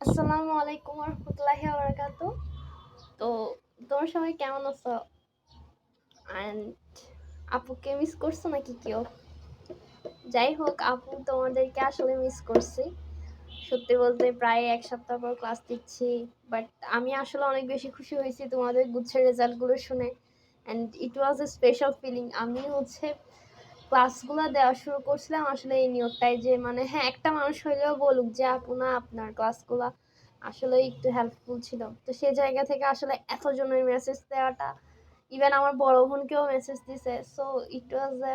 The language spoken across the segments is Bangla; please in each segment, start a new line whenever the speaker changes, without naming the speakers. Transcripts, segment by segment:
আসসালামু আলাইকুম রহমতুল্লাহি বারাকাতু। তো তোমার সবাই কেমন আছো? অ্যান্ড আপুকে মিস করছো নাকি কেউ? যাই হোক, আপু তোমাদেরকে আসলে মিস করছি। সত্যি বলতে প্রায় এক সপ্তাহ পর ক্লাস দিচ্ছি, বাট আমি আসলে অনেক বেশি খুশি হয়েছি তোমাদের গুচ্ছের রেজাল্টগুলো শুনে। And it was a special feeling. আমি ক্লাসগুলো দেওয়া শুরু করছিলাম আসলে এই নিয়তটাই যে মানে হ্যাঁ, একটা মানুষ হইলেও বলুক যে আপু না, আপনার ক্লাসগুলো আসলে একটু হেল্পফুল ছিল। তো সেই জায়গা থেকে আসলে এতজনের মেসেজ দেওয়াটা, ইভেন আমার বড় বোনকেও মেসেজ দিছে। সো ইট ওয়াজ এ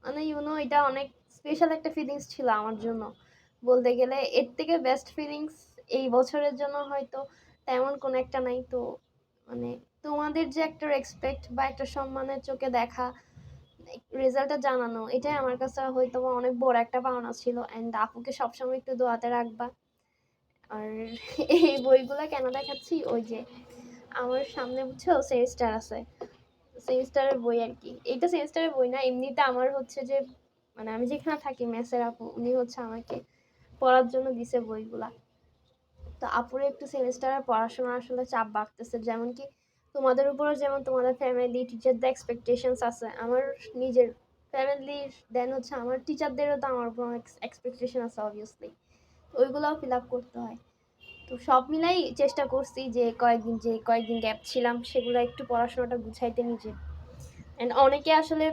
মানে এটা অনেক স্পেশাল একটা ফিলিংস ছিল আমার জন্য। বলতে গেলে এর থেকে বেস্ট ফিলিংস এই বছরের জন্য হয়তো তেমন কোনো একটা নাই। তো মানে তোমাদের যে একটা রেসপেক্ট বা একটা সম্মানের চোখে দেখা, রেজাল্টটা জানানো, এটাই আমার কাছে হয়তো বা অনেক বড় একটা পাওনা ছিল। অ্যান্ড আপুকে সবসময় একটু দোয়াতে রাখবা। আর এই বইগুলা কেন দেখাচ্ছি, ওই যে আমার সামনে বুঝছো সেমিস্টার আছে, সেমিস্টারের বই আর কি। এইটা সেমিস্টারের বই না, এমনিতে আমার হচ্ছে যে মানে আমি যেখানে থাকি মেসের আপু উনি হচ্ছে আমাকে পড়ার জন্য দিছে বইগুলা। তো আপুরে একটু সেমিস্টারের পড়াশোনা আসলে চাপ বাড়তেছে, যেমন কি তোমাদের উপরও যেমন তোমাদের ফ্যামিলি টিচারদের এক্সপেকটেশনস আছে, আমার নিজের ফ্যামিলির দেন হচ্ছে আমার টিচারদেরও তো আমার উপর অনেক এক্সপেকটেশন আছে অবভিয়াসলি। ওইগুলোও ফিল আপ করতে হয়। তো সব মিলাই চেষ্টা করছি যে কয়েকদিন গ্যাপ ছিলাম সেগুলো একটু পড়াশোনাটা গুছাইতে নিজে। অ্যান্ড অনেকে আসলে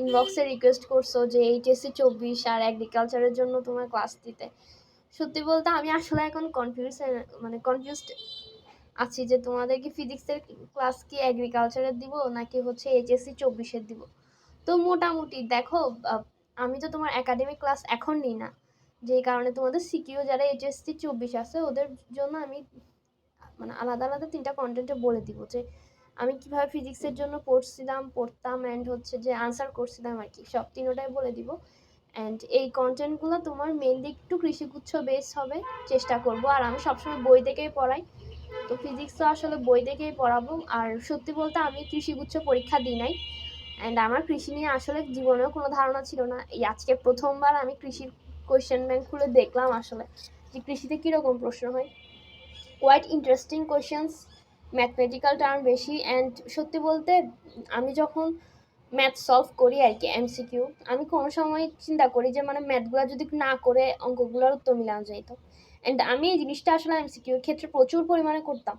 ইনবক্সে রিকোয়েস্ট করছো যে এইচএসসি 24 আর এগ্রিকালচারের জন্য তোমার ক্লাস দিতে। সত্যি বলতে আমি আসলে এখন কনফিউজড আছি যে তোমাদের কি ফিজিক্সের ক্লাস কি এগ্রিকালচারের দিব নাকি হচ্ছে এইচএসসি 24-এর দিব। তো মোটামুটি দেখো, আমি তো তোমার একাডেমিক ক্লাস এখন নিই না, যেই কারণে তোমাদের সিকিউ যারা এইচএসসি 24 আছে ওদের জন্য আমি মানে আলাদা আলাদা 3টা কন্টেন্টে বলে দিব যে আমি কিভাবে ফিজিক্সের জন্য পড়তাম অ্যান্ড হচ্ছে যে আনসার করছিলাম আর কি, সব তিনোটাই বলে দিব। অ্যান্ড এই কন্টেন্টগুলো তোমার মেনলি একটু কৃষিগুচ্ছ বেস হবে, চেষ্টা করব। আর আমি সবসময় বই থেকেই পড়াই, তো ফিজিক্সও আসলে বই থেকেই পড়াবো। আর সত্যি বলতে আমি কৃষিগুচ্ছ পরীক্ষা দিই নাই, অ্যান্ড আমার কৃষি নিয়ে আসলে জীবনেও কোনো ধারণা ছিল না। এই আজকে প্রথমবার আমি কৃষির কোয়েশ্চেন ব্যাংক খুলে দেখলাম আসলে যে কৃষিতে কীরকম প্রশ্ন হয়। Quite interesting questions, mathematical term বেশি। অ্যান্ড সত্যি বলতে আমি যখন ম্যাথ সলভ করি আর কি এমসিকিউ, আমি কোনো সময় চিন্তা করি যে মানে ম্যাথগুলো যদি না করে অঙ্কগুলোর উত্তর মিলানো যেত। অ্যান্ড আমি এই জিনিসটা আসলে এমসিকিউর ক্ষেত্রে প্রচুর পরিমাণে করতাম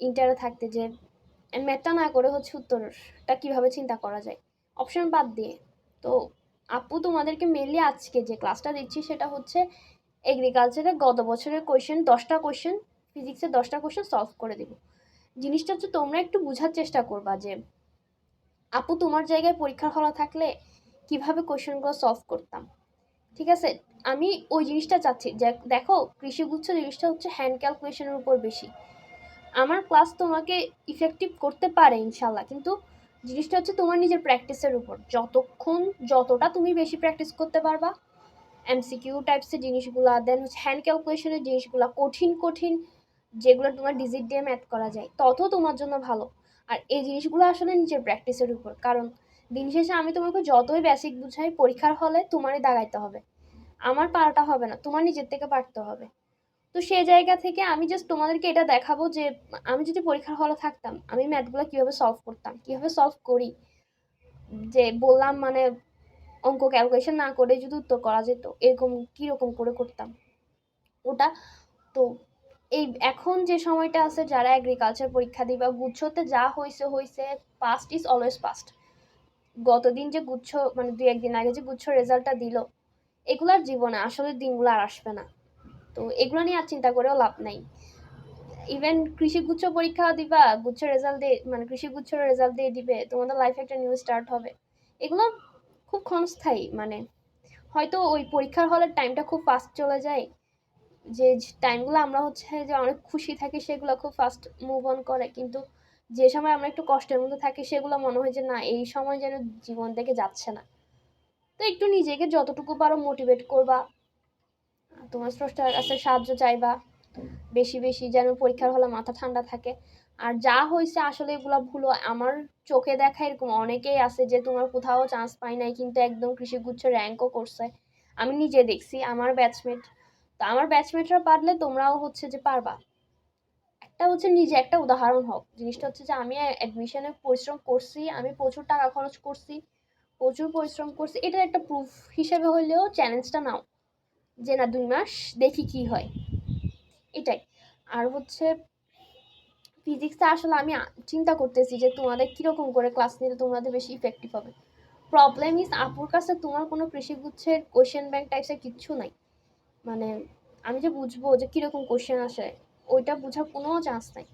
ইন্টারে থাকতে, যে ম্যাথটা না করে হচ্ছে উত্তরটা কীভাবে চিন্তা করা যায় অপশন বাদ দিয়ে। তো আপু তোমাদেরকে মেনলি আজকে যে ক্লাসটা দিচ্ছি সেটা হচ্ছে এগ্রিকালচারে গত বছরের কোয়েশ্চেন 10টা কোয়েশ্চেন, ফিজিক্সের 10টা কোয়েশ্চেন সলভ করে দেব। জিনিসটা হচ্ছে তোমরা একটু বোঝার চেষ্টা করবা যে আপু তোমার জায়গায় পরীক্ষার হলে থাকলে কিভাবে কোয়েশ্চেনগুলো সলভ করতাম। ঠিক আছে, আমি ওই জিনিসটা চাচ্ছি যে দেখো কৃষিগুচ্ছ জিনিসটা হচ্ছে হ্যান্ড ক্যালকুলেশনের উপর বেশি। আমার ক্লাস তোমাকে ইফেক্টিভ করতে পারে ইনশাল্লাহ, কিন্তু জিনিসটা হচ্ছে তোমার নিজের প্র্যাকটিসের উপর। যতটা তুমি বেশি প্র্যাকটিস করতে পারবা এমসিকিউ টাইপসের জিনিসগুলা, দেন হচ্ছে হ্যান্ড ক্যালকুলেশনের জিনিসগুলা, কঠিন কঠিন যেগুলো তোমার ডিজিট দিয়ে ম্যাথ করা যায়, তত তোমার জন্য ভালো। আর এই জিনিসগুলো আসলে নিজের প্র্যাকটিসের উপর, কারণ দিন শেষে আমি তোমাকে যতই বেসিক বুঝাই পরীক্ষার হলে তোমারই দাগাইতে হবে, আমার পারাটা হবে না, তোমার নিজের থেকে পারতে হবে। তো সেই জায়গা থেকে আমি জাস্ট তোমাদেরকে এটা দেখাবো যে আমি যদি পরীক্ষার হলে থাকতাম আমি ম্যাথগুলো কীভাবে সলভ করতাম, কীভাবে সলভ করি। যে বললাম মানে অঙ্ক ক্যালকুলেশন না করে যদি উত্তর করা যেত এরকম কীরকম করে করতাম ওটা। তো এই এখন যে সময়টা আছে যারা এগ্রিকালচার পরীক্ষা দিবা, গুচ্ছতে যা হয়েছে হয়েছে, পাস্ট ইজ অলওয়েজ পাস্ট। গতদিন যে গুচ্ছ মানে 2-1 দিন আগে যে গুচ্ছ রেজাল্টটা দিল, এগুলার জীবনে আসলে দিনগুলো আর আসবে না। তো এগুলো নিয়ে আর চিন্তা করেও লাভ নাই। ইভেন কৃষি গুচ্ছ পরীক্ষা দিবা, গুচ্ছ রেজাল্ট দিয়ে মানে কৃষি গুচ্ছর রেজাল্ট দিয়ে দিবে, তোমাদের লাইফে একটা নিউ স্টার্ট হবে। এগুলো খুব ক্ষণস্থায়ী, মানে হয়তো ওই পরীক্ষার হলের টাইমটা খুব ফাস্ট চলে যায়, যে টাইমগুলো আমরা হচ্ছে যে অনেক খুশি থাকি সেগুলো খুব ফাস্ট মুভ অন করে, কিন্তু যে সময় আমরা একটু কষ্টের মধ্যে থাকি সেগুলো মনে হয় যে না, এই সময় যেন জীবন থেকে যাচ্ছে না। তো একটু নিজেকে যতটুকু পারো মোটিভেট করবা, তোমার স্রষ্টার কাছে সাহায্য চাইবা বেশি বেশি, যেন পরীক্ষার হলে মাথা ঠান্ডা থাকে। আর যা হয়েছে আসলে এগুলো ভুলো। আমার চোখে দেখা এরকম অনেকেই আছে যে তোমার কোথাও চান্স পায় নাই কিন্তু একদম কৃষিগুচ্ছ র্যাঙ্কও করছে, আমি নিজে দেখছি আমার ব্যাচমেট। তো আমার ব্যাচমেটরা পারলে তোমরাও হচ্ছে যে পারবা। একটা হচ্ছে নিজে একটা উদাহরণ হোক, জিনিসটা হচ্ছে যে আমি অ্যাডমিশনে পরিশ্রম করছি, আমি প্রচুর টাকা খরচ করছি, প্রচুর পরিশ্রম করছি, এটার একটা প্রুফ হিসেবে হলেও চ্যালেঞ্জটা নাও, যে না 2 মাস দেখি কি হয়, এটাই। আর হচ্ছে ফিজিক্সটা আসলে আমি চিন্তা করতেছি যে তোমাদের কীরকম করে ক্লাস নিলে তোমাদের বেশি ইফেক্টিভ হবে। প্রবলেম ইজ আপুর কাছে তোমার কোনো কৃষিগুচ্ছের কোয়েশ্চেন ব্যাংক টাইপসের কিচ্ছু নাই। মানে আমি যে বুঝবো যে কীরকম কোয়েশ্চেন আসে ওইটা বোঝার কোনো চান্স নাই,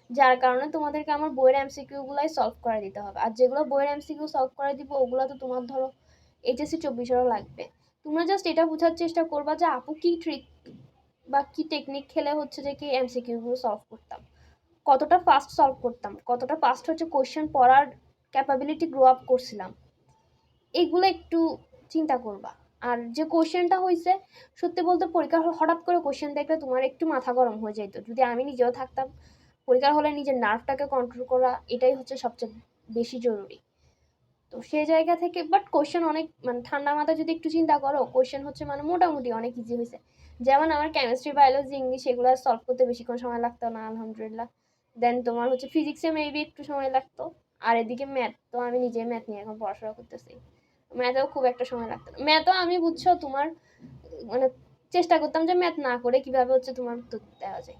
যার কারণে তোমাদেরকে আমার বইয়ের এমসিকিউগুলাই সলভ করে দিতে হবে। আর যেগুলো বইয়ের এমসিকিউ সলভ করে দিব ওগুলো তো তোমার ধরো এইচএসসি 24 লাগবে। তোমরা জাস্ট এটা বোঝার চেষ্টা করবা যে আপু কী ট্রিক বা কী টেকনিক খেলে হচ্ছে যে কি এমসিকিউগুলো সলভ করতাম, কতটা ফাস্ট সলভ করতাম, কতটা ফাস্ট হচ্ছে কোয়েশ্চেন পড়ার ক্যাপাবিলিটি গ্রো আপ করছিলাম, এইগুলো একটু চিন্তা করবা। আর যে কোয়েশ্চেনটা হয়েছে, সত্যি বলতে পরীক্ষার হঠাৎ করে কোয়েশ্চেন দেখলে তোমার একটু মাথা গরম হয়ে যেত। যদি আমি নিজেও থাকতাম পরীক্ষার হলে নিজের নার্ভটাকে কন্ট্রোল করা এটাই হচ্ছে সবচেয়ে বেশি জরুরি। তো সেই জায়গা থেকে বাট কোয়েশ্চেন অনেক মানে ঠান্ডা মাথায় যদি একটু চিন্তা করো, কোয়েশ্চেন হচ্ছে মানে মোটামুটি অনেক ইজি হয়েছে। যেমন আমার কেমিস্ট্রি, বায়োলজি, ইংলিশ এগুলো সলভ করতে বেশিক্ষণ সময় লাগতো না আলহামদুলিল্লাহ। দেন তোমার হচ্ছে ফিজিক্সে মেবি একটু সময় লাগতো। আর এদিকে ম্যাথ তো আমি নিজে ম্যাথ নিয়ে এখন পড়াশোনা করতেছি, ম্যাথেও খুব একটা সময় লাগতো না। ম্যাথও আমি বুঝছো তোমার মানে চেষ্টা করতাম যে ম্যাথ না করে কিভাবে হচ্ছে তোমার উত্তর দেওয়া যায়,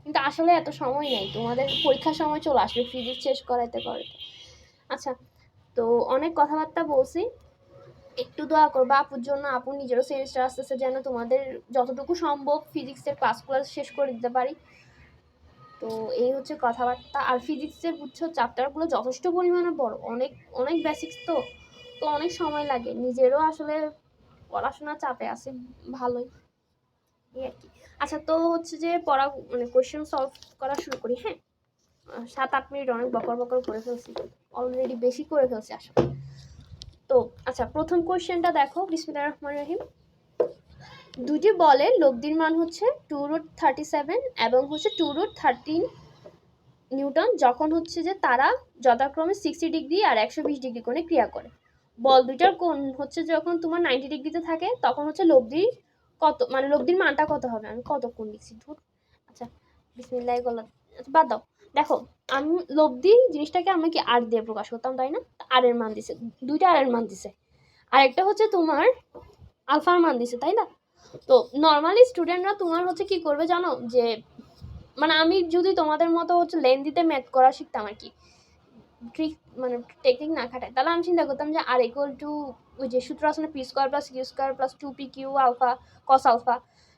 কিন্তু আসলে এত সময় নেই, তোমাদের পরীক্ষার সময় চলে আসবে ফিজিক্স শেষ করাইতে করাইতে। আচ্ছা, তো অনেক কথাবার্তা বলছি, একটু দোয়া করবা আপুর জন্য। আপুর নিজেরও সেমিস্টার আসতেছে, যেন তোমাদের যতটুকু সম্ভব ফিজিক্সের ক্লাসগুলো শেষ করে দিতে পারি। তো এই হচ্ছে কথাবার্তা। আর ফিজিক্সের বুঝছো চ্যাপ্টারগুলো যথেষ্ট পরিমাণে বড়, অনেক অনেক বেসিক্স তো, তো অনেক সময় লাগে, নিজেরও আসলে পড়াশোনার চাপে আছে ভালোই, এই আর কি। আচ্ছা, তো হচ্ছে যে পড়া মানে কোয়েশ্চেন সলভ করা শুরু করি। হ্যাঁ, 7-8 মিনিট অনেক বকর বকর করে ফেলছি, অলরেডি বেশি করে ফেলছি আসলে। তো আচ্ছা, প্রথম কোয়েশ্চেনটা দেখো, বিসমিল্লাহির রহমানির রহিম। দুটি বলের লব্ধির মান হচ্ছে 2√37 এবং হচ্ছে 2√13 নিউটন, যখন হচ্ছে যে তারা যথাক্রমে 60 ডিগ্রি আর 120 ডিগ্রি কোণে ক্রিয়া করে। বল দুইটার কোণ হচ্ছে যখন তোমার 90 ডিগ্রিতে থাকে তখন হচ্ছে লব্ধির কত, মানে লব্ধির মানটা কত হবে। আমি কত কোণ লিখছি ধুর। আচ্ছা বিসমিল্লাহ গলা, আচ্ছা বাদ দাও। দেখো আমি লব্ধি জিনিসটাকে আমি কি আর দিয়ে প্রকাশ করতাম, তাই না? আর এর মান দিছে, দুইটা আর এর মান দিছে, আর একটা হচ্ছে তোমার আলফার মান দিছে, তাই না? তো নর্মালি স্টুডেন্টরা তোমার হচ্ছে কি করবে জানো, যে মানে আমি যদি তোমাদের মতো হচ্ছে লেন্থিতে ম্যাথ করা শিখতাম আর কি, ট্রিক মানে টেকনিক না খাটায়, তাহলে আমি চিন্তা করতাম যে আর ইকুয়াল টু ওই যে সূত্র আছে না, P square plus Q square plus 2p Q alpha cos alpha,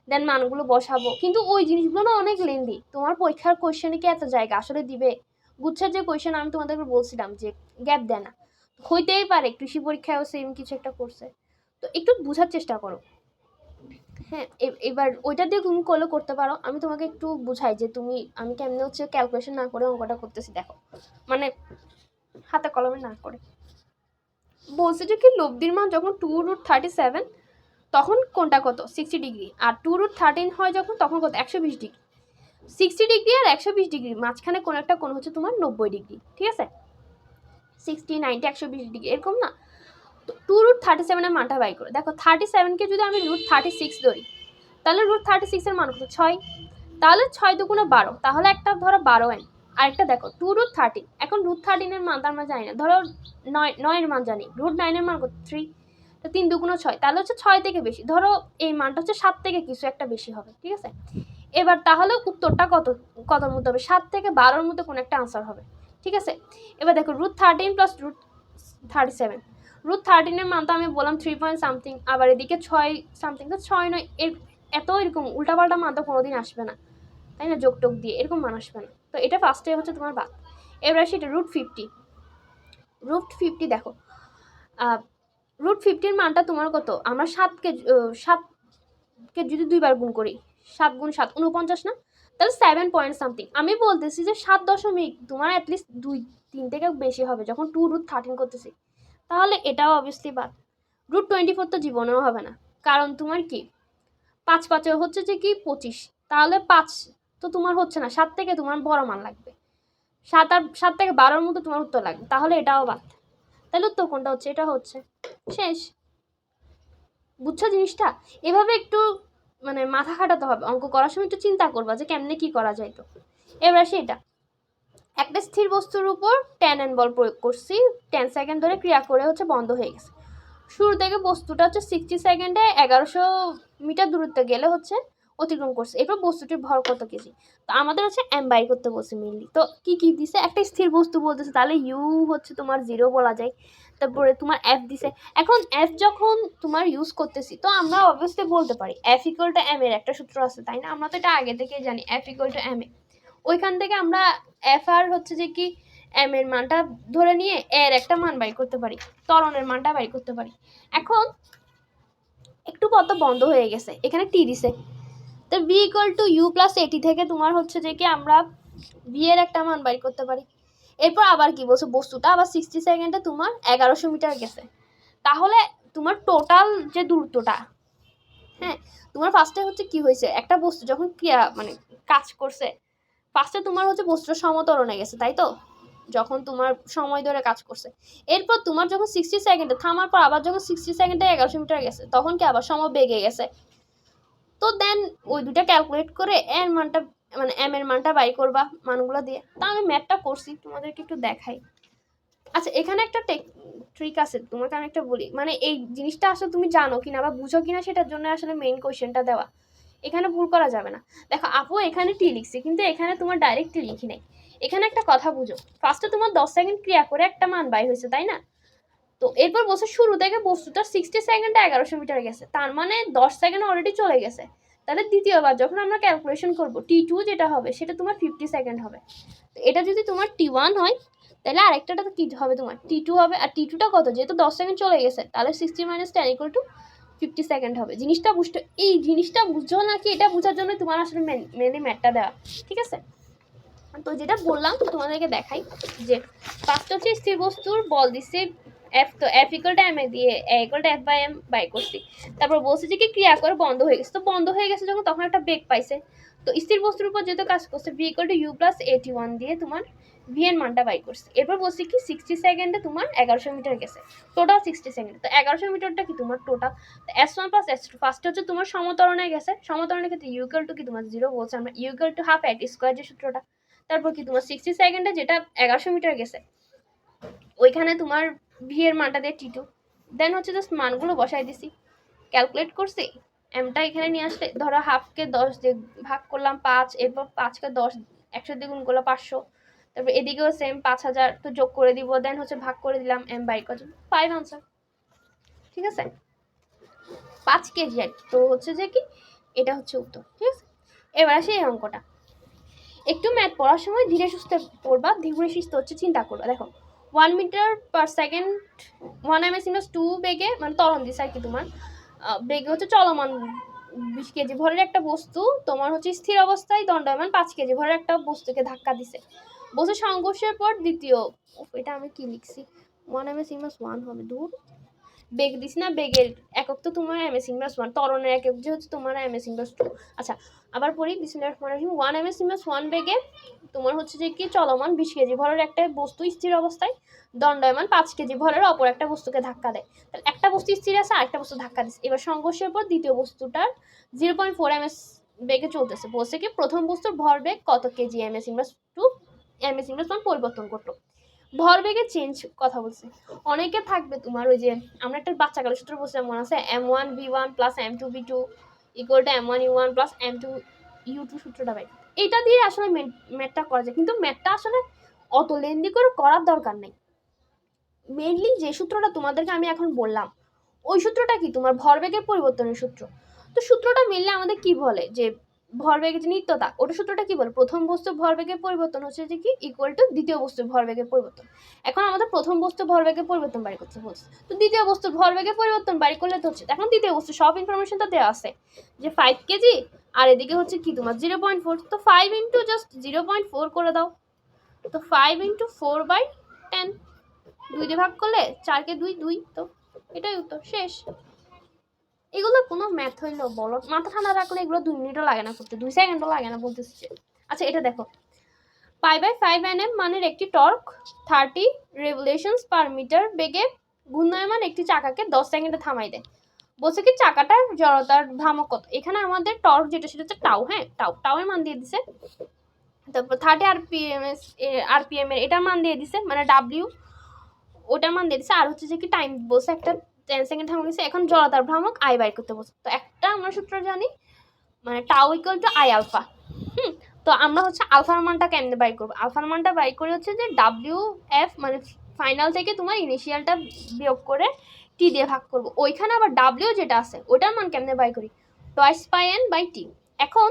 then মানগুলো বসাবো। কিন্তু ওই জিনিসগুলো না অনেক লেন্দি, তোমার পরীক্ষার কোয়েশ্চেনে কি এত জায়গা আসলে দিবে? গুচ্ছের যে কোয়েশ্চেন আমি তোমাদেরকে বলছিলাম যে গ্যাপ দেয় না, হইতেই পারে কৃষি পরীক্ষায়ও সেম কিছু একটা করছে, তো একটু বোঝার চেষ্টা করো। হ্যাঁ, এবার ওইটা দিয়ে তুমি করলে করতে পারো। আমি তোমাকে একটু বুঝাই যে তুমি আমি কেমনে হচ্ছে ক্যালকুলেশন না করে অঙ্কটা করতেছি, দেখো মানে হাতে কলমে না করে। বলছে যে কি লব্ধির মান যখন 2√37 তখন কোনটা কত 60 ডিগ্রি, আর 2√13 হয় যখন তখন কত 120 ডিগ্রি। 60 ডিগ্রি আর 120 ডিগ্রি মাঝখানে কোন একটা কোণ হচ্ছে তোমার 90 ডিগ্রি, ঠিক আছে? 60, 90, 120 ডিগ্রি এরকম না। তো 2√37 এর মানটা বাই করো। দেখো 37কে যদি আমি √36 ধরি, তাহলে √36 এর মান কত 6, তাহলে 6 দুগুণে 12, তাহলে একটা ধরো 12 এন, আরেকটা দেখো 2√13, এখন √13 এর মান তো আমরা জানি না, ধরো 9 এর মান জানি, √9 এর মান কত 3, তো 3 দুগুণে 6, তাহলে হচ্ছে 6 থেকে বেশি, ধরো এই মানটা হচ্ছে 7 থেকে কিছু একটা বেশি হবে, ঠিক আছে? এবার তাহলে উত্তরটা কতর মধ্যে হবে, 7 থেকে 12-র মধ্যে কোন একটা আনসার হবে, ঠিক আছে? এবার দেখো √13 প্লাস √37, √13 এর মান তো আমি বললাম 3 পয়েন্ট সামথিং, আবার এদিকে 6 সামথিং, তো 6 নয় এত এরকম উল্টাপাল্টা মান তো কোনোদিন আসবে না, তাই না? যোগ টোক দিয়ে এরকম মান আসবে না। তো এটা ফার্স্টে হচ্ছে তোমার বাদ। এবার সেটা √50 দেখো, √50 মানটা তোমার কত, আমরা 7কে যদি 2বার গুণ করি, 7 গুণ 7 49 না, তাহলে 7 পয়েন্ট সামথিং। আমি বলতেছি যে 7 দশমিক তোমার অ্যাটলিস্ট 2-3 থেকে বেশি হবে যখন 2√13 করতেছি, তাহলে এটাও অবভিয়াসলি বাদ। √24 তো জীবনেও হবে না, কারণ তোমার কি 5 5 হচ্ছে যে কি 25, তাহলে 5 তো তোমার হচ্ছে না, 7 থেকে তোমার বড় মান লাগবে, 7 থেকে 12-র মধ্যে তোমার উত্তর লাগবে, তাহলে এটাও বাদ। তাহলে উত্তর কোনটা হচ্ছে, এটা হচ্ছে শেষ। বুঝছো জিনিসটা? এভাবে একটু মানে মাথা খাটাতে হবে, অঙ্ক করার সময় একটু চিন্তা করবা যে কেমনে কি করা যায়। তো এবার সেটা একটা স্থির বস্তুর উপর টেন এন বল প্রয়োগ করছি, 10 সেকেন্ড ধরে ক্রিয়া করে হচ্ছে বন্ধ হয়ে গেছে। শুরু থেকে বস্তুটা হচ্ছে 60 সেকেন্ডে 1100 মিটার দূরত্বে গেলে হচ্ছে অতিক্রম করছে। এরপর বস্তুটির ভর কত কেজি। তো আমাদের হচ্ছে এম বাই করতে বলছে মেনলি। তো কি কি দিছে, একটা স্থির বস্তু বলতেছে, তাহলে ইউ হচ্ছে তোমার 0 বলা যায়। তারপরে তোমার এফ দিছে। এখন এফ যখন তোমার ইউজ করতেছি, তো আমরা অবভিয়াসলি বলতে পারি এফ ইকুয়াল টু এম এর একটা সূত্র আছে, তাই না? আমরা তো এটা আগে থেকেই জানি, এফ ইকুয়াল টু এম এ। ওইখান থেকে আমরা এফ আর হচ্ছে যে কি এম এর মানটা ধরে নিয়ে এর একটা মান বাই করতে পারি, ত্বরণের মানটা বাই করতে পারি। এখন একটু পর তো বন্ধ হয়ে গেছে, এখানে টি দিছে। তো V equal to U plus A T থেকে তোমার হচ্ছে যে কি আমরা ভি এর একটা মান বাই করতে পারি। এরপর আবার কি বলছো, বস্তুটা আবার 60 সেকেন্ডে তোমার 1100 মিটার গেছে। তাহলে তোমার টোটাল যে দূরত্বটা, হ্যাঁ, তোমার ফার্স্টে হচ্ছে কি হয়েছে, একটা বস্তু যখন ক্রিয়া মানে কাজ করছে, ফার্স্টে তোমার হচ্ছে বস্তুটা সমতরণে গেছে, তাই তো? যখন তোমার সময় ধরে কাজ করছে, এরপর তোমার যখন 60 সেকেন্ডে থামার পর আবার যখন 60 সেকেন্ডে 1100 মিটার গেছে, তখন কি আবার সমবেগে গেছে। তো দেন ওই দুটা ক্যালকুলেট করে এর মানটা মানে এম এর মানটা বাই করবা মানগুলো দিয়ে। তা আমি ম্যাথটা করছি, তোমাদেরকে একটু দেখাই। আচ্ছা, এখানে একটা ট্রিক আছে, তোমাকে আমি একটা বলি, মানে এই জিনিসটা আসলে তুমি জানো কিনা বা বুঝো কিনা সেটার জন্য আসলে মেইন কোয়েশ্চেনটা দেওয়া। এখানে ভুল করা যাবে না। দেখো আপু এখানে টি লিখছি, কিন্তু এখানে তোমার ডাইরেক্ট টি লিখি নাই। এখানে একটা কথা বুঝো, ফার্স্টে তোমার 10 সেকেন্ড ক্রিয়া করে একটা মান বাই হয়েছে, তাই না? তো এরপর বলছে শুরু থেকে বস্তুটা 60 সেকেন্ডে 1100 মিটার গেছে, তার মানে 10 সেকেন্ড অলরেডি চলে গেছে। তাহলে দ্বিতীয়বার যখন আমরা ক্যালকুলেশন করব, টি টু যেটা হবে সেটা তোমার 50 সেকেন্ড হবে। তো এটা যদি তোমার টি ওয়ান হয়, তাহলে আরেকটাটা কি হবে, তোমার টি টু হবে। আর টি টুটা কত, যেহেতু 10 সেকেন্ড চলে গেছে, তাহলে 60 মাইনাস 10 ইকুয়াল টু 50 সেকেন্ড হবে। জিনিসটা বুঝতে, এই জিনিসটা বুঝছো নাকি, এটা বোঝার জন্য তোমার আসলে মেনলি ম্যাথটা দেওয়া, ঠিক আছে? তো যেটা বললাম তোমাদেরকে দেখাই, যে ফার্স্ট হচ্ছে স্থির বস্তুর বল দিচ্ছে এফ, তো F equal to M A দিয়ে A equal to F by M by করছি। তারপর বলছে যে কি ক্রিয়া করে বন্ধ হয়ে গেছে, তো বন্ধ হয়ে গেছে যখন, তখন একটা বেগ পাইছে। তো স্থির বস্তুর উপর যেহেতু কাজ করছে, V equal to U plus 81 দিয়ে তোমার ভি এর মানটা বাই করছে। এরপর বলছি কি 60 সেকেন্ডে তোমার 1100 মিটার গেছে, টোটাল 60 সেকেন্ড। তো 1100 মিটারটা কি তোমার total. S one plus S two, first হচ্ছে তোমার সমতরণে গেছে, সমতরণের ক্ষেত্রে ইউ ইকুয়াল টু কি তোমার 0 বলছে আমরা, U equal to half at square যে সূত্রটা। তারপর কি তোমার 60 সেকেন্ডে যেটা 1100 মিটার গেছে, ওইখানে তোমার ভি এর মানটা দিয়ে টি টু। দেন হচ্ছে জাস্ট মানগুলো বসাই দিছি, ক্যালকুলেট করছি। এমটা এখানে নিয়ে আসলে ধরো হাফকে 10 দিয়ে ভাগ করলাম 5, এরপর 5কে 10 100 দিয়ে গুণ করলাম 500। তারপর এদিকেও সেম 5000, তো যোগ করে দিব, দেন হচ্ছে ভাগ করে দিলাম এম বাই কত, 5 আনসার। ঠিক আছে, 5 কেজি আর কি। তো হচ্ছে যে কি এটা হচ্ছে উত্তর, ঠিক আছে? এবার আসে এই অঙ্কটা। একটু ম্যাথ পড়ার সময় ধীরে সুস্থে পড়বা, ধীরে সুস্থে হচ্ছে চিন্তা করবা। দেখো 1 metre per second 1 ms inverse 2 বেগে, মানে ত্বরণ দিছে আর কি, তোমার বেগে হচ্ছে চলমান 20 কেজি ভরের একটা বস্তু তোমার হচ্ছে স্থির অবস্থায় দণ্ডায়মান 5 কেজি ভরের একটা বস্তুকে ধাক্কা দিছে। বস্তু সংঘর্ষের পর দ্বিতীয়, এটা আমি কি লিখছি, 1 ms ইনভার্স 1 হবে, দূর বেগ দিছি না, বেগের একক তো তোমার ms ইনভার্স 1, ত্বরণের একক যে হচ্ছে তোমার ms ইনভার্স 2। আচ্ছা আবার পড়ি, বিসমিল্লাহির রহমানির রহিম। 1 ms ইনভার্স 1 বেগে তোমার হচ্ছে যে কি চলমান 20 কেজি ভরের একটা বস্তু স্থির অবস্থায় দণ্ডায়মান 5 কেজি ভরের অপর একটা বস্তুকে ধাক্কা দেয়। তাহলে একটা বস্তু স্থির আছে, আরেকটা বস্তু ধাক্কা দিচ্ছে। এবার সংঘর্ষের পর দ্বিতীয় বস্তুটার 0.4 ms বেগে চলতেছে। বলছে কি প্রথম বস্তুর ভরবেগ কত KG, ms inverse 2 ms inverse 1 পরিবর্তন করলো। ভরবেগের চেঞ্জ কথা বলছে। অনেকে থাকবে তোমার ওই যে আমরা একটা বাচ্চাকালের সূত্র বলছিলাম, মনে আছে, m1 v1 plus m2 v2 equal to m1 u1 plus m2 u2 সূত্রটা পাই। এটা দিয়ে আসলে ম্যাথটা করা যায়, কিন্তু ম্যাথটা আসলে অত লেন্দি করে করার দরকার নেই। মেইনলি যে সূত্রটা তোমাদেরকে আমি এখন বললাম, ওই সূত্রটা কি তোমার ভরবেগের পরিবর্তনের সূত্র। তো সূত্রটা মিললে আমাদের কি বলে, যে ভরবেগের যে নিত্যতা, ওটা সূত্রটা কি বলে, প্রথম বস্তুর ভরবেগের পরিবর্তন হচ্ছে যে কি ইকুয়াল টু দ্বিতীয় বস্তুর ভরবেগের পরিবর্তন। এখন আমাদের প্রথম বস্তুর ভরবেগের পরিবর্তন বাড়ি করতে বলছে, তো দ্বিতীয় বস্তুর ভরবেগের পরিবর্তন বাড়ি করলে তো হচ্ছে, এখন দ্বিতীয় বস্তু সব ইনফরমেশনটা দেওয়া আছে, যে 5 কেজি আর এদিকে হচ্ছে কি তোমার 0.4, তো 5 ইন্টু জাস্ট 0.4 করে দাও। তো 5 ইন্টু 4/10, 2 দিয়ে ভাগ করলে 4 কে 2 2, তো এটাই উত্তর, শেষ। এগুলো কোনো ম্যাথ হইলো বলো, মাথা ঠান্ডা রাখলে এগুলো 2 মিনিটও লাগে না করতে, 2 সেকেন্ডও লাগে না বলতেছি। আচ্ছা এটা দেখো, π/5 nm মানের একটি টর্ক 30 রেভলিউশনস পার মিটার বেগে ঘূর্ণায়মান একটি চাকাকে 10 সেকেন্ডে থামাই দেয়। বলছে কি চাকাটার জড়তার ভ্রামক কত, এখানে আমাদের টর্ক যেটা সেটা হচ্ছে টাউ, হ্যাঁ টাউয়ের মান দিয়ে দিছে, তারপর 30 আরপিএম এর এটার মান দিয়ে দিছে, মানে ডাব্লিউ ওটার মান দিয়ে দিছে, আর হচ্ছে যে কি টাইম বলছে একটা 10 সেকেন্ড থামে গেছে। এখন জড়তার ভ্রামক আই বাই করতে বলছে। তো একটা আমরা সূত্র জানি, মানে tau equal to I alpha. তো আমরা হচ্ছে আলফার মানটা কেমনে বাই করবো, আলফার মানটা বাই করে হচ্ছে যে ডাব্লিউ এফ মানে ফাইনাল থেকে তোমার ইনিশিয়ালটা বিয়োগ করে টি দিয়ে ভাগ করবো। ওইখানে আবার ডাব্লিউ যেটা আছে ওটার মান কেমনে বাই করি, টয়েস পাই এন বাই টি। এখন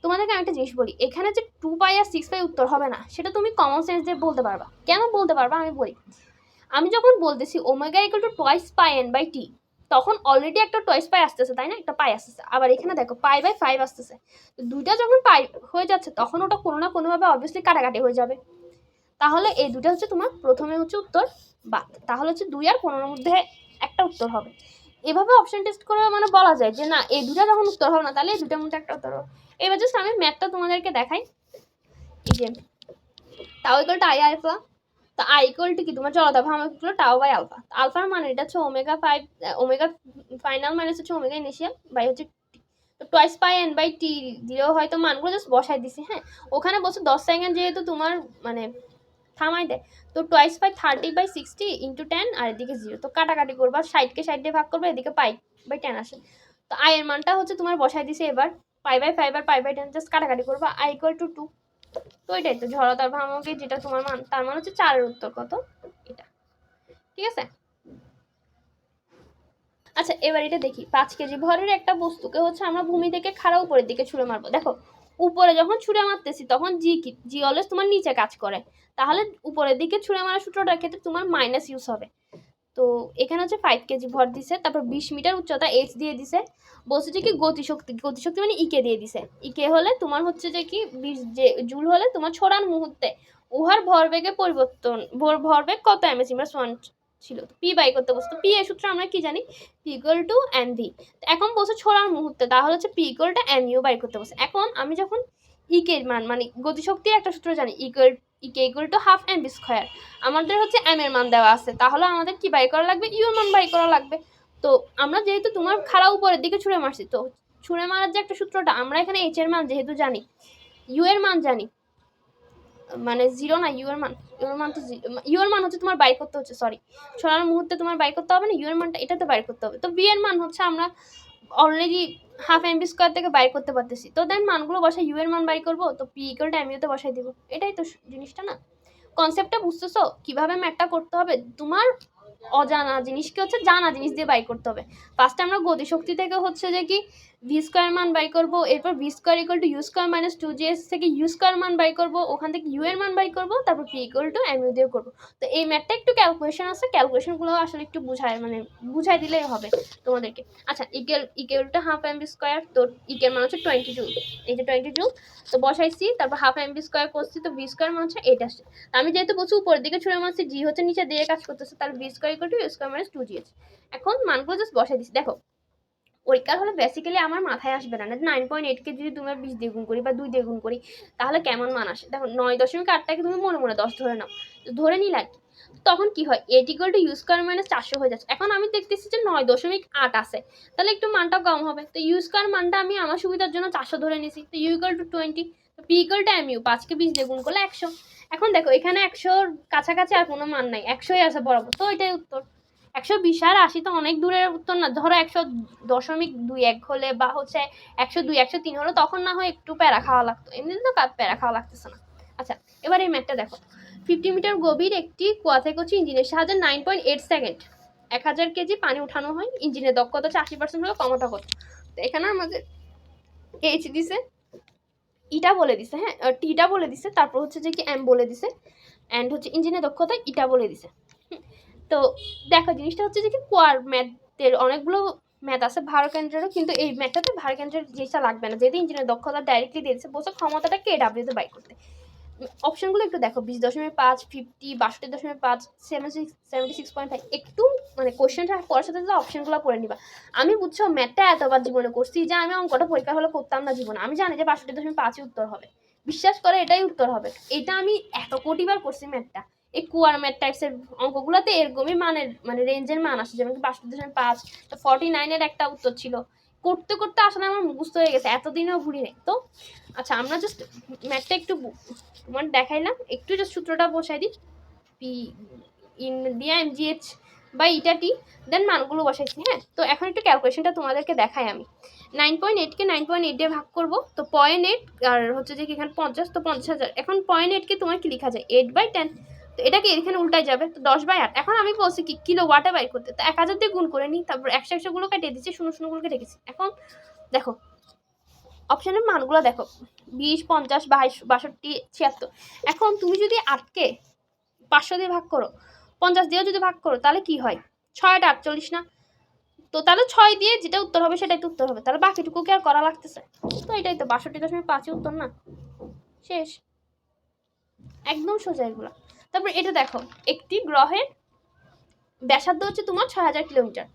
তোমাদেরকে আমি একটা জিনিস বলি, এখানে যে 2 পাই আর 6 পাই উত্তর হবে না, সেটা তুমি কমন সেন্স দিয়ে বলতে পারবা। কেন বলতে পারবা আমি বলি, আমি যখন বলতেছি omega equal to twice pi N by T, তখন অলরেডি একটা টয়েস পাই আসতেছে, তাই না, একটা পাই আসতেছে। আবার এখানে দেখো পাই বাই 5 আসতেছে, দুইটা যখন পাই হয়ে যাচ্ছে তখন ওটা কোনো না কোনোভাবে অবভিয়াসলি কাটাকাটি হয়ে যাবে। তাহলে এই দুটো হচ্ছে তোমার প্রথমে হচ্ছে উত্তর বাদ, তাহলে হচ্ছে 2 আর 15 মধ্যে একটা উত্তর হবে। এভাবে অপশন টেস্ট করে মানে বলা যায় যে না এই দুটা যখন উত্তর হবে না তাহলে এই দুটার মধ্যে একটা উত্তর হবে। এবার জাস্ট আমি ম্যাথটা তোমাদেরকে দেখাই। এই যে tau equal to I alpha, তো আই ইকুয়াল টু কি তোমার জড়তা ভ্রামক হলো টাউ বাই আলফা। আলফার মানে এটা হচ্ছে ওমেগা 5, ওমেগা ফাইনাল মাইনাস হচ্ছে ওমেগা ইনিশিয়াল বাই হচ্ছে তো টয়েস পাই এন বাই টি দিলেও হয়তো মানগুলো জাস্ট বসাই দিছি। হ্যাঁ ওখানে বলছে 10 সেকেন্ড যেহেতু তোমার মানে থামাই দেয়, তো টয়েস পাই 30/60 ইন্টু 10 আর এদিকে 0, তো কাটাকাটি করবা, 60কে 60 দিয়ে ভাগ করবে, এদিকে পাই বাই 10 আসে। তো আই এর মানটা হচ্ছে তোমার বসাই দিছে, এবার পাই বাই 5 আর পাই বাই 10 জাস্ট কাটাকাটি করবা, আই ইকুয়াল টু 2। তো এটাই তো জড়তার ভ্রামকে যেটা তোমার মান, তার মানে হচ্ছে 4 এর উত্তর কত এটা, ঠিক আছে। আচ্ছা এবার এটা দেখি, 5 কেজি ভরের একটা বস্তুকে হচ্ছে আমরা ভূমি থেকে খাড়া উপরের দিকে ছুঁড়ে মারবো। দেখো উপরে যখন ছুঁড়ে মারতেছি তখন জি অলওয়েজ তোমার নিচে কাজ করে, তাহলে উপরের দিকে ছুঁড়ে মারার সূত্রটার ক্ষেত্রে তোমার মাইনাস ইউজ হবে। তো এখানে হচ্ছে 5 কেজি ভর দিছে, তারপর 20 মিটার উচ্চতা এইচ দিয়ে দিছে, বলছে যে কি গতিশক্তি মানে ইকে দিয়ে দিছে। ইকে হলে তোমার হচ্ছে যে কি 20 যে জুল হলে তোমার ছোড়ার মুহূর্তে উহার ভরবেগের পরিবর্তন, ভরবেগ কত এমএস ইনভার্স 1 ছিল। পি বাই করতে বসতো, পি এর সূত্র আমরা কি জানি, P equal to M V. এখন বলছে ছোড়ার মুহূর্তে, তাহলে হচ্ছে P equal to M U by করতে বসে। এখন আমি যখন ইকে মান মানে গতিশক্তির একটা সূত্র জানি, E K equal to half M B square, আমাদের হচ্ছে এম এর মান দেওয়া আছে, তাহলে আমাদের কি বাই করা লাগবে, ইউ এর মান বাই করা লাগবে। তো আমরা যেহেতু তোমার খাড়া উপরের দিকে ছুঁড়ে মারছি, তো ছুঁড়ে মারার যে একটা সূত্রটা আমরা এখানে এইচ এর মান যেহেতু জানি, ইউ এর মান জানি, মানে 0 না, ইউ এর মান তো ইউ এর মান হচ্ছে তোমার বাই করতে হচ্ছে, সরি ছড়ানোর মুহূর্তে তোমার বাই করতে হবে না, ইউ এর মানটা এটাতে বাই করতে হবে। তো বি এর মান হচ্ছে আমরা already half M B square থেকে বাই করতে পারতেছি, তো দেন মানগুলো বসাই ইউ এর মান বাই করবো, তো পি ইকুয়াল টু এম ইউতে বসাই দিব। এটাই তো জিনিসটা না, কনসেপ্টটা বুঝতেছো কিভাবে ম্যাথটা করতে হবে। তোমার অজানা জিনিসকে হচ্ছে জানা জিনিস দিয়ে বাই করতে হবে। ফার্স্টে আমরা গতিশক্তি থেকে হচ্ছে যে কি ভি স্কোয়ার মান বাই করবো, এরপর V square equal to U square minus 2gx থেকে ইউ স্কোয়ার মান বাই করবো, ওখান থেকে ইউ এর মান বাই করবো, তারপর P equal to M U দিয়ে করবো। তো এই ম্যাথটা একটু ক্যালকুলেশন আছে, ক্যালকুলেশনগুলো আসলে একটু বুঝাই দিলেই হবে তোমাদেরকে। আচ্ছা equal to half M B square, তো ইকের মান হচ্ছে 20 জুল, এই যে 20 জুল তো বসাইছি, তারপর হাফ এম বি স্কোয়ার করছি, তো ভি স্কোয়ার মান হচ্ছে 8 আসছে। আমি যেহেতু বলছি উপরের দিকে ছুঁড়ে মারছি, জি হচ্ছে নিচে দিয়ে কাজ করতেছে, তাহলে V square equal to U square minus 2gh। এখন মানগুলো জাস্ট বসাই দিচ্ছি। দেখো পরীক্ষার হলে বেসিক্যালি আমার মাথায় আসবে না 9.8কে যদি তুমি 20 দিয়ে গুণ করি বা 2 দিয়ে গুণ করি তাহলে কেমন মান আসে। দেখো 9.8টাকে তুমি মনে মনে 10 ধরে নাও, ধরে নিলে তখন কি হয়, 8 equal to U square minus 400 হয়ে যাচ্ছে। এখন আমি দেখতেছি যে 9.8 আছে, তাহলে একটু মানটা কম হবে, তো ইউ স্কোয়ার মানটা আমি আমার সুবিধার জন্য 400 ধরে নিছি, তো ইউ ইকুয়াল টু 20, তো P equal to M U, 5কে 20 দিয়ে গুণ করলে 100। এখন দেখো এখানে 100-র কাছাকাছি আর কোনো মান নাই, 100ই আছে বরাবর, তো এটাই উত্তর। 120 আর 80 তো অনেক দূরের উত্তর না, ধরো 100.21 হলে বা হচ্ছে 102 103 হলো তখন না হয় একটু প্যারা খাওয়া লাগতো, এমনিতে তো প্যারা খাওয়া লাগতেছে না। আচ্ছা এবার এই ম্যাথটা দেখো, 50 মিটার গভীর একটি কুয়া থেকে হচ্ছে ইঞ্জিনের সাহায্যে 9.8 সেকেন্ড 1000 কেজি পানি উঠানো হয়, ইঞ্জিনের দক্ষতা হচ্ছে 80% হলে ক্ষমতা কত। তো এখানে আমাদের এইচ দিছে, ইটা বলে দিছে, হ্যাঁ টিটা বলে দিছে, তারপর হচ্ছে যে কি এম বলে দিছে, অ্যান্ড হচ্ছে ইঞ্জিনের দক্ষতা ইটা বলে দিছে। তো দেখো জিনিসটা হচ্ছে যে কি কোয়ার ম্যাথের অনেকগুলো ম্যাথ আছে ভার কেন্দ্রেরও, কিন্তু এই ম্যাথটাতে ভার কেন্দ্রের জিনিসটা লাগবে না, যেহেতু ইঞ্জিনের দক্ষতা ডাইরেক্টলি দিয়েছে, বলছে ক্ষমতাটা কে ডাব্লিউতে বাই করতে। অপশনগুলো একটু দেখো, 20.5, 50, 62.5, 76.5, একটু মানে কোশ্চেনটা পড়ার সাথে সাথে অপশনগুলো পড়ে নিবা। আমি বুঝছো ম্যাথটা এতবার জীবনে করছি যে আমি অঙ্কটা পরীক্ষা হলে করতাম না জীবনে, আমি জানি যে 62.5 উত্তর হবে, বিশ্বাস করে এটাই উত্তর হবে, এটা আমি এত কোটিবার করছি ম্যাথটা, এই কুয়ারম্যাট টাইপসের অঙ্কগুলোতে এরকমই মানের মানে রেঞ্জের মান আসে, যেমন কি 62.5, তো 49-এর একটা উত্তর ছিল। করতে করতে আসলে আমার মুখস্থ হয়ে গেছে, এতদিনেও ভুলি নেই। তো আচ্ছা, আমরা জাস্ট ম্যাথটা একটু তোমার দেখাইলাম, একটু জাস্ট সূত্রটা বসাই দিই। পি ইন দিয়া এমজিএইচ বা ইটা টি, দেন মানগুলো বসাইছি। হ্যাঁ, তো এখন একটু ক্যালকুলেশনটা তোমাদেরকে দেখাই আমি। 9.8কে 9.8 দিয়ে ভাগ করবো, তো 0.8 আর হচ্ছে যে এখানে 50, তো 50,000। এখন 0.8কে তোমার কি লেখা যায় 8/10, তো এটাকে এখানে উল্টাই যাবে, তো 10/8। এখন আমি বলছি কি কিলো ওয়াটে বাই করতে, তো 1000 দিয়ে গুণ করে নিই, তারপর 100 গুলো কেটে দিচ্ছি, 0 রেখেছি। এখন দেখো অপশনের মানগুলো দেখো, 20, 50, 22, 62, 76। এখন তুমি যদি 8কে 500 দিয়ে ভাগ করো, 50 দিয়েও যদি ভাগ করো, তাহলে কি হয়? 6 48 না? তো তাহলে 6 দিয়ে যেটা উত্তর হবে সেটাই তো উত্তর হবে, তাহলে বাকিটুকু কি আর করা লাগতেছে? তো এটাই তো 62.5 উত্তর না? শেষ, একদম সোজা এগুলো। তারপর এটা দেখো, একটি গ্রহের ব্যাসার্ধ হচ্ছে তোমার 6000 কিলোমিটার।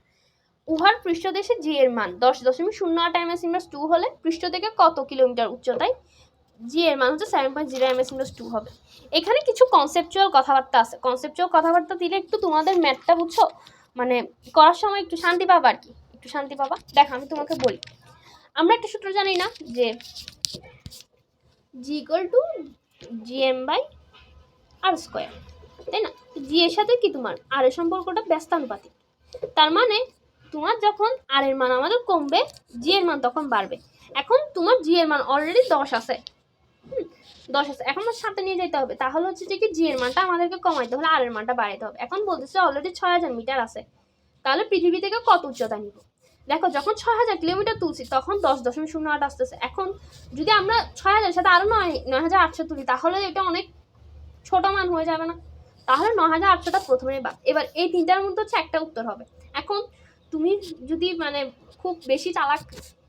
উহার পৃষ্ঠদেশে জি এর মান 10.08 ms/2 হলে পৃষ্ঠ থেকে কত কিলোমিটার উচ্চতায় জি এর মান হচ্ছে 7.0 ms/2 হবে। এখানে কিছু কনসেপচুয়াল কথাবার্তা আছে, কনসেপচুয়াল কথাবার্তা দিলে একটু তোমাদের ম্যাথটা বুঝছো মানে করার সময় একটু শান্তি পাবা আর কি, একটু শান্তি পাবা। দেখো আমি তোমাকে বলি, আমরা একটা সূত্র জানি না যে জি ইকুয়াল টু gm/r², তাই না? জি এর সাথে কি তোমার আর এর সম্পর্কটা ব্যস্তানুপাতিক, তার মানে তোমার যখন আর এর মান আমাদের কমবে, জি এর মান তখন বাড়বে। এখন তোমার জি এর মান অলরেডি 10 আছে, 10 আছে, এখন সাথে নিয়ে যেতে হবে, তাহলে হচ্ছে যে কি জি এর মানটা আমাদেরকে কমাইতে হলে আর এর মানটা বাড়াইতে হবে। এখন বলতেছে অলরেডি 6000 মিটার আছে, তাহলে পৃথিবী থেকে কত উচ্চতা নিব? দেখো যখন 6000 কিলোমিটার তুলছি তখন 10.08 আসতেছে। এখন যদি আমরা 6000 সাথে আরো 9800 তুলি, তাহলে এটা অনেক ছোট মান হয়ে যাবে না? তাহলে 9800টা প্রথমেই বাদ। এবার এই তিনটার মধ্যে হচ্ছে একটা উত্তর হবে। এখন তুমি যদি মানে খুব বেশি চালাক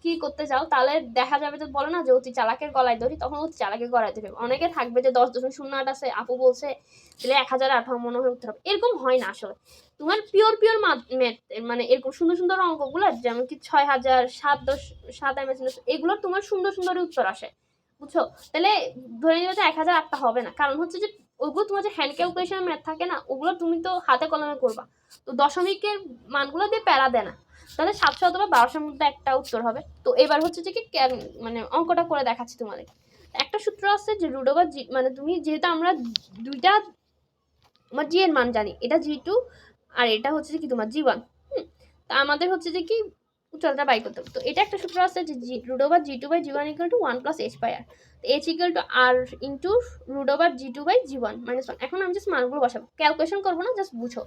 কি করতে যাও, তাহলে দেখা যাবে যে বলে না যে অতি চালাকের গলায় ধরি, তখন অতি চালাকের গলায় ধরি। অনেকে থাকবে যে 10.08 আছে, আপু বলছে তাহলে 1008 মনে হয় উত্তর হবে, এরকম হয় না আসলে। তোমার পিওর ম্যাথ মানে এরকম সুন্দর সুন্দর অঙ্কগুলো, যেমন কি 6000, 7 ms, এগুলো তোমার সুন্দর সুন্দর উত্তর আসে, বুঝছো? তাহলে ধরে নিবে যে 1008টা হবে না, কারণ হচ্ছে যে ওগুলো তোমার যে হ্যান্ড ক্যালকুলেশন ম্যাথ থাকে না, ওগুলো তুমি তো হাতে কলমে করবা, তো দশমিকের মানগুলো দিয়ে প্যারা দেয় না। তাহলে 700 অথবা 1200-র মধ্যে একটা উত্তর হবে। তো এবার হচ্ছে যে কি মানে অঙ্কটা করে দেখাচ্ছি তোমাদের। একটা সূত্র আছে যে রুট ওভার জি, মানে তুমি যেহেতু আমরা দুইটা আমার জি এর মান জানি, এটা জি2 আর এটা হচ্ছে যে কি তোমার জি1, তা আমাদের হচ্ছে যে কি উচ্চতাটা বাই করতে হবে। তো এটা একটা সূত্র আছে যে root over g2/g1 = 1 + h/r, h = r into root over g2/g1 - 1। এখন আমি জাস্ট মানগুলো বসাবো, ক্যালকুলেশন করবো না, জাস্ট বুঝো।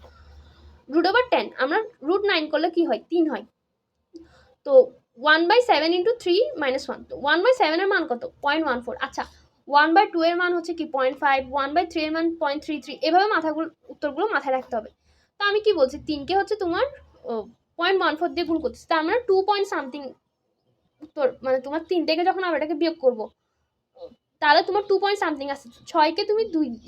রুট ওভার 10 আমরা রুট 9 করলে কি হয়? 3 হয়। তো 1/7 × 3 - 1, তো 1/7 এর মান কত? 0.14। আচ্ছা 1/2 এর মান হচ্ছে কি 0.5, 1/3 এর মান 0.33, এভাবে উত্তরগুলো মাথায় রাখতে হবে। তো আমি কি বলছি, 3কে হচ্ছে তোমার 0.14 দিয়ে গুণ করতেছি, তার মানে 2 পয়েন্ট সামথিং উত্তর, মানে তোমার 3 থেকে যখন আমরা এটাকে বিয়োগ করবো, তাহলে তোমার 2 পয়েন্ট সামথিং আসছে। 6কে তুমি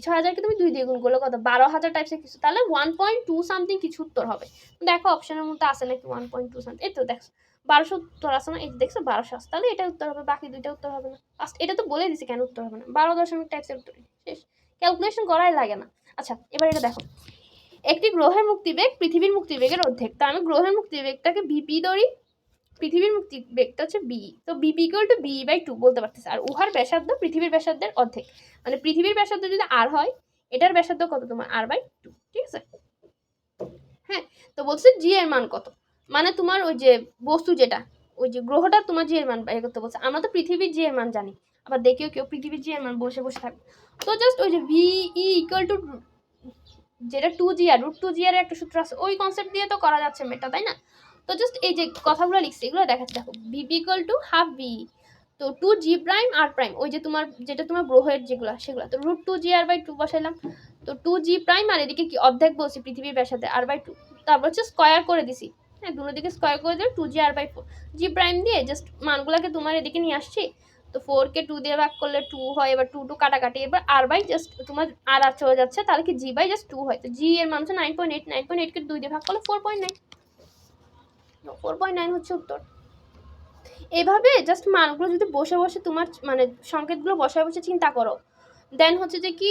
6000কে তুমি 2 দিয়ে গুণ করলে কত? 12000 টাইপসের কিছু, তাহলে 1.2 সামথিং কিছু উত্তর হবে। দেখো অপশনের মধ্যে আছে নাকি 1.2 সামথিং, এই তো দেখো 1200 উত্তর আসে না, এই দেখছো 1200 আসছে, তাহলে এটা উত্তর হবে, বাকি দুইটা উত্তর হবে না। ফার্স্ট এটা তো বলে দিছি কেন উত্তর হবে না, 12 দশমিক টাইপসের উত্তর শেষ, ক্যালকুলেশন করাই লাগে না। আচ্ছা এবার এটা দেখো, একটি গ্রহের মুক্তিবেগ পৃথিবীর মুক্তিবেগের অর্ধেক, তা আমি গ্রহের মুক্তিবেগটাকে ভিপি ধরি, পৃথিবীর মুক্তিবেগটা হচ্ছে বি, তো বিপি ইকুয়াল টু b/2 বলতে পারতেছে। আর উহার ব্যাসার্ধ পৃথিবীর ব্যাসার্ধের অর্ধেক, মানে পৃথিবীর ব্যাসার্ধ যদি আর হয়, এটার ব্যাসার্ধ কত? তোমার r/2, ঠিক আছে? হ্যাঁ, তো বলছে জি এর মান কত, মানে তোমার ওই যে বস্তু যেটা, ওই যে গ্রহটা তোমার জি এর মান বের করতে বলছে। আমরা তো পৃথিবীর জি এর মান জানি, আবার দেখেও কেউ পৃথিবীর জি এর মান বসে বসে থাকবে। তো জাস্ট ওই যে ভিই ইকুয়াল টু যেটা 2g/, √2g এর একটা সূত্র আছে, ওই কনসেপ্ট দিয়ে তো করা যাচ্ছে মেটা, তাই না? তো জাস্ট এই যে কথাগুলো লিখছি এগুলো দেখাচ্ছি, দেখো BP equal to half B, তো 2g'(r'), ওই যে তোমার যেটা তোমার গ্রহের যেগুলো সেগুলো, তো √2gr/2 বসাইলাম, তো 2g' আর এদিকে কি অর্ধেক বলছি পৃথিবীর ব্যাসার্ধে r/2, তারপর হচ্ছে স্কয়ার করে দিছি। হ্যাঁ, দুটো দিকে স্কয়ার করে দিলে 2gr/4, g' দিয়ে জাস্ট মানগুলোকে তোমার এদিকে নিয়ে আসছি। তো 4কে 2 দিয়ে ভাগ করলে 2 হয়, এবার 2 কাটাকাটি, এবার r/ জাস্ট তোমার আর চলে যাচ্ছে, তাহলে কি g/জাস্ট 2 হয়। তো g এর মান হচ্ছে 9.8, 9.8কে 2 দিয়ে ভাগ করলে 4.9, 4.9 হচ্ছে উত্তর। এভাবে জাস্ট মানগুলো যদি বসে বসে তোমার মানে সংকেতগুলো বসে বসে চিন্তা করো, দেন হচ্ছে যে কি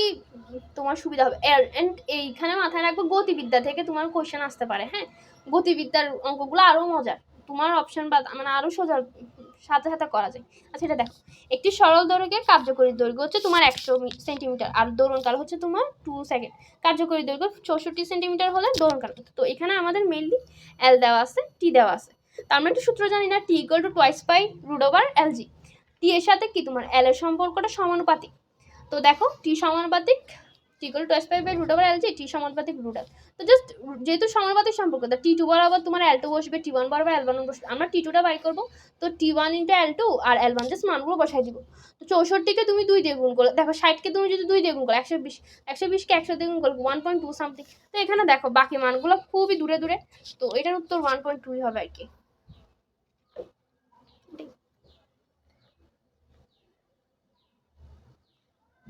তোমার সুবিধা হবে। এন্ড এইখানে মাথায় রাখবো গতিবিদ্যা থেকে তোমার কোয়েশ্চেন আসতে পারে। হ্যাঁ, গতিবিদ্যার অঙ্কগুলো আরও মজার, তোমার অপশন বা মানে আরও সোজা সাথে সাথে করা যায়। আচ্ছা এটা দেখো, একটি সরল দৈর্ঘ্যের কার্যকরী দৈর্ঘ্য হচ্ছে তোমার 100 সেন্টিমিটার আর দোলনকাল হচ্ছে তোমার 2 সেকেন্ড। কার্যকরী দৈর্ঘ্য 64 সেন্টিমিটার হলে দোলনকাল। তো এখানে আমাদের মেইনলি এল দেওয়া আছে, টি দেওয়া আছে। তো আমরা একটু সূত্র জানি না, T equal to twice pi root over L G. T এর সাথে কি তোমার এল এর সম্পর্কটা সমানুপাতিক। তো দেখো টি সমানুপাতিক, T equal to twice pi by root over L G, T সমানুপাতিক রুট এল। তো জাস্ট যেহেতু সমানুপাতিক সম্পর্ক, তো টি টু বরাবর তোমার এল টু বসবে, টি ওয়ান বরাবর এল ওয়ান বসবে। আমরা টি টুটা বাই করবো, তো T one into L two আর এল ওয়ান জাস্ট মানগুলো বসাই দিব। তো 64কে তুমি 2 দিয়ে গুণ করলে, দেখো 60কে তুমি যদি 2 দিয়ে গুণ করো 120, 120কে 100 দিয়ে গুণ করলে 1.2 সামথিং। তো এখানে দেখো বাকি মানগুলো খুবই দূরে দূরে, তো এটার উত্তর 1.2 হবে আর কি।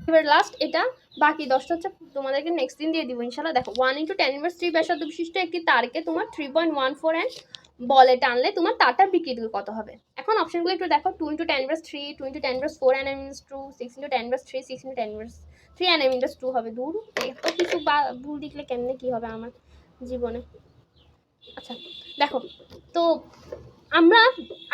এবার লাস্ট এটা, বাকি 10টা হচ্ছে তোমাদেরকে নেক্সট দিন দিয়ে দিব ইনশাল্লাহ। দেখো 1 × 10⁻³ ব্যাসার্ধ বিশিষ্ট একটি তারকে তোমার 3.14 এন্ড বলে টানলে তোমার তারটার বিকৃতি কত হবে। এখন অপশনগুলো একটু দেখো, 2 × 10⁻³, 2 × 10⁻4 nm/2, 6 × 10⁻3, 6 × 10⁻3 nm/2 হবে। দূর এত কিছু ভুল লিখলে কেমনে কি হবে আমার জীবনে। আচ্ছা দেখো, তো আমরা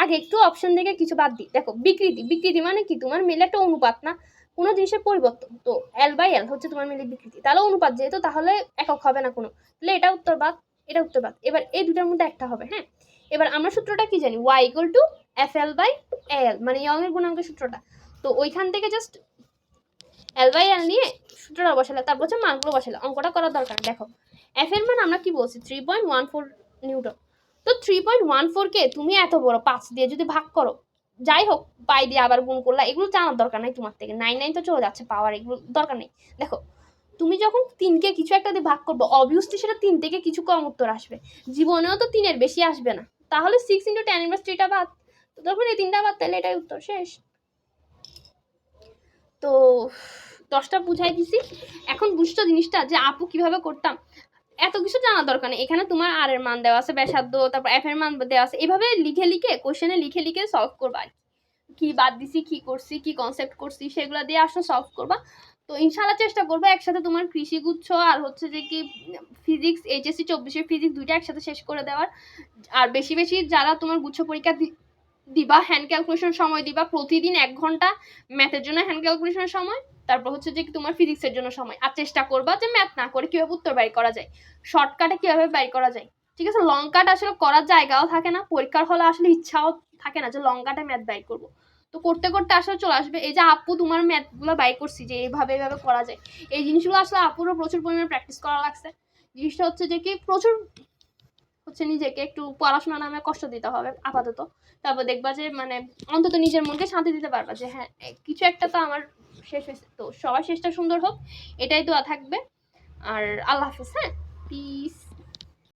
আগে একটু অপশন থেকে কিছু বাদ দিই। দেখো বিকৃতি, বিকৃতি মানে কি তোমার মিলে একটা অনুপাত না, কোনো জিনিসের পরিবর্তন। তো এল বাই এল হচ্ছে তোমার মিলে বিকৃতি, তাহলে অনুপাত যেহেতু তাহলে একক হবে না কোনো, তাহলে এটা উত্তর বাদ, এটা উত্তর বাদ। এবার এই দুটার মধ্যে একটা হবে। হ্যাঁ, এবার আমরা সূত্রটা কি জানি, y equal to F L by L, মানে ইয়ং এর গুণাঙ্কের সূত্রটা। তো ওইখান থেকে জাস্ট এল বাই এল নিয়ে সূত্রটা বসালে, তারপর হচ্ছে মানগুলো বসালে, অঙ্কটা করার দরকার। দেখো এফ এর মান আমরা কি বলছি 3.14 নিউটন। তো 3.14কে তুমি এত বড় 5 দিয়ে যদি ভাগ করো, যাই হোক পাই দিয়ে আবার গুণ করলা, এগুলো জানার দরকার নাই তোমার থেকে, 9 তো চলে যাচ্ছে পাওয়ার, এগুলো দরকার নেই। দেখো তুমি যখন 3কে কিছু একটা দিয়ে ভাগ করবো, অবভিয়াসলি সেটা 3 থেকে কিছু কম উত্তর আসবে, জীবনেও তো 3-এর বেশি আসবে না। তাহলে 6 × 10⁻³ বাদ, তো তখন এই 3টা বাদ, তাহলে এটাই উত্তর, শেষ। তো 10টা বুঝাই দিছি। এখন বুঝছো জিনিসটা যে আপু কিভাবে করতাম, এত কিছু জানার দরকার নেই। এখানে তোমার আর এর মান দেওয়া আছে, ব্যাসার্ধ, তারপর এফ এর মান দেওয়া আছে, এভাবে লিখে লিখে কোশ্চেনে লিখে লিখে সলভ করবা। কি বাদ দিছি, কি করছি, কি কনসেপ্ট করছি, সেগুলো দিয়ে আসলে সলভ করবা। তো ইনশাআল্লাহ চেষ্টা করবো একসাথে তোমার কৃষি গুচ্ছ আর হচ্ছে যে কি ফিজিক্স, এইচএসসি 24-এর ফিজিক্স দুইটা একসাথে শেষ করে দেওয়ার। আর বেশি বেশি যারা তোমার গুচ্ছ পরীক্ষা দিবা, হ্যান্ড ক্যালকুলেশন সময় দিবা, প্রতিদিন 1 ঘন্টা ম্যাথের জন্য হ্যান্ড ক্যালকুলেশনের সময়, তারপর হচ্ছে যে তোমার ফিজিক্সের জন্য সময়। আর চেষ্টা করবা যে ম্যাথ না করে কিভাবে উত্তর বের করা যায়, শর্টকাটে কিভাবে বের করা যায়। ঠিক আছে, লং কাট আসলে করার জায়গাও থাকে না, পরীক্ষার হলে আসলে ইচ্ছাও থাকে না যে লং কাটে ম্যাথ বের করবো। তো করতে করতে আসলে চলে আসবে। এই যে আপু তোমার ম্যাথগুলো বাই করছি যে এইভাবে এইভাবে করা যায়, এই জিনিসগুলো আসলে আপুরও প্রচুর পরিমাণে প্র্যাকটিস করা লাগছে। জিনিসটা হচ্ছে যে কি প্রচুর হচ্ছে নিজেকে একটু পড়াশোনা নামে কষ্ট দিতে হবে আপাতত, তারপর দেখবা যে মানে অন্তত নিজের মনকে শান্তি দিতে পারবা যে হ্যাঁ কিছু একটা তো আমার শেষ হয়েছে। তো সবার শেষটা সুন্দর হোক, এটাই দোয়া থাকবে। আর আল্লাহ হাফিজ। হ্যাঁ, পিস।